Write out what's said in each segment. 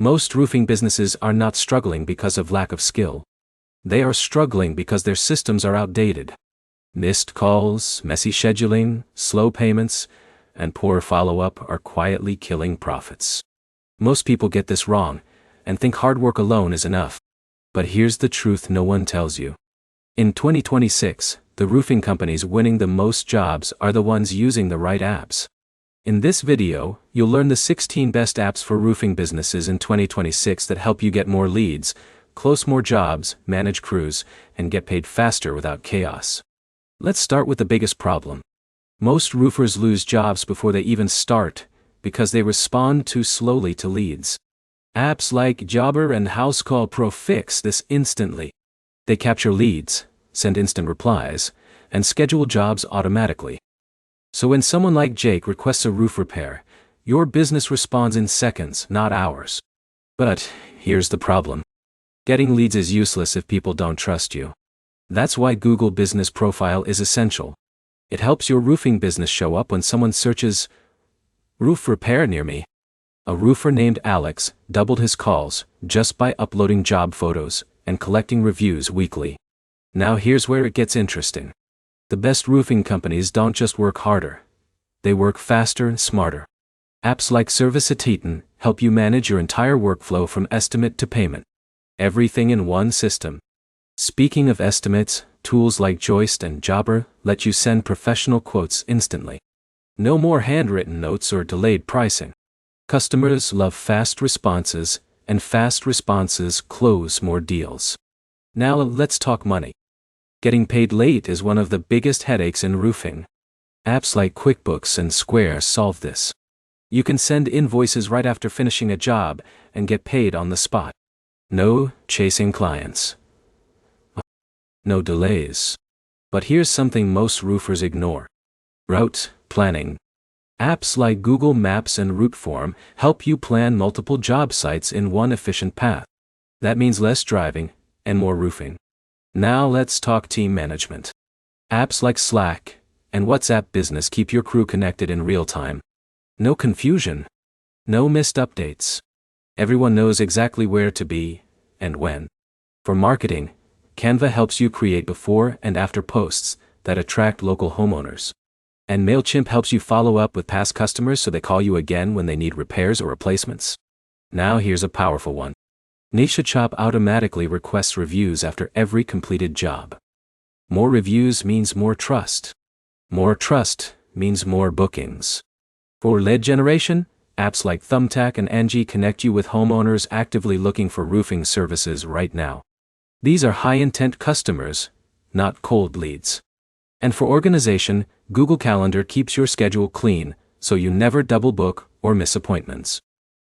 Most roofing businesses are not struggling because of lack of skill. They are struggling because their systems are outdated. Missed calls, messy scheduling, slow payments, and poor follow-up are quietly killing profits. Most people get this wrong and think hard work alone is enough. But here's the truth no one tells you. In 2026, the roofing companies winning the most jobs are the ones using the right apps. In this video, you'll learn the 16 best apps for roofing businesses in 2026 that help you get more leads, close more jobs, manage crews, and get paid faster without chaos. Let's start with the biggest problem. Most roofers lose jobs before they even start because they respond too slowly to leads. Apps like Jobber and Housecall Pro fix this instantly. They capture leads, send instant replies, and schedule jobs automatically. So when someone like Jake requests a roof repair, your business responds in seconds, not hours. But here's the problem. Getting leads is useless if people don't trust you. That's why Google Business Profile is essential. It helps your roofing business show up when someone searches roof repair near me. A roofer named Alex doubled his calls just by uploading job photos and collecting reviews weekly. Now here's where it gets interesting. The best roofing companies don't just work harder. They work faster and smarter. Apps like Service@Eaton help you manage your entire workflow from estimate to payment. Everything in one system. Speaking of estimates, tools like Joist and Jobber let you send professional quotes instantly. No more handwritten notes or delayed pricing. Customers love fast responses, and fast responses close more deals. Now let's talk money. Getting paid late is one of the biggest headaches in roofing. Apps like QuickBooks and Square solve this. You can send invoices right after finishing a job and get paid on the spot. No chasing clients. No delays. But here's something most roofers ignore. Route planning. Apps like Google Maps and Routeform help you plan multiple job sites in one efficient path. That means less driving and more roofing. Now let's talk team management. Apps like Slack and WhatsApp Business keep your crew connected in real time. No confusion. No missed updates. Everyone knows exactly where to be and when. For marketing, Canva helps you create before and after posts that attract local homeowners. And MailChimp helps you follow up with past customers so they call you again when they need repairs or replacements. Now here's a powerful one. NicheShop automatically requests reviews after every completed job. More reviews means more trust. More trust means more bookings. For lead generation, apps like Thumbtack and Angie connect you with homeowners actively looking for roofing services right now. These are high-intent customers, not cold leads. And for organization, Google Calendar keeps your schedule clean, so you never double book or miss appointments.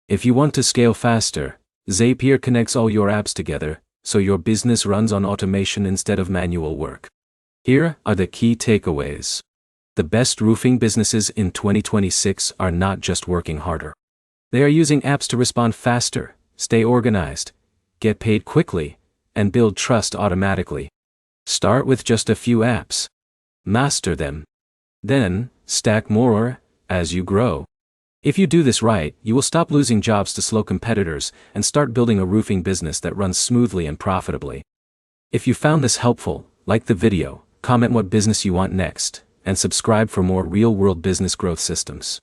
If you want to scale faster, Zapier connects all your apps together, so your business runs on automation instead of manual work. Here are the key takeaways. The best roofing businesses in 2026 are not just working harder. They are using apps to respond faster, stay organized, get paid quickly, and build trust automatically. Start with just a few apps. Master them. Then, stack more as you grow. If you do this right, you will stop losing jobs to slow competitors and start building a roofing business that runs smoothly and profitably. If you found this helpful, like the video, comment what business you want next, and subscribe for more real-world business growth systems.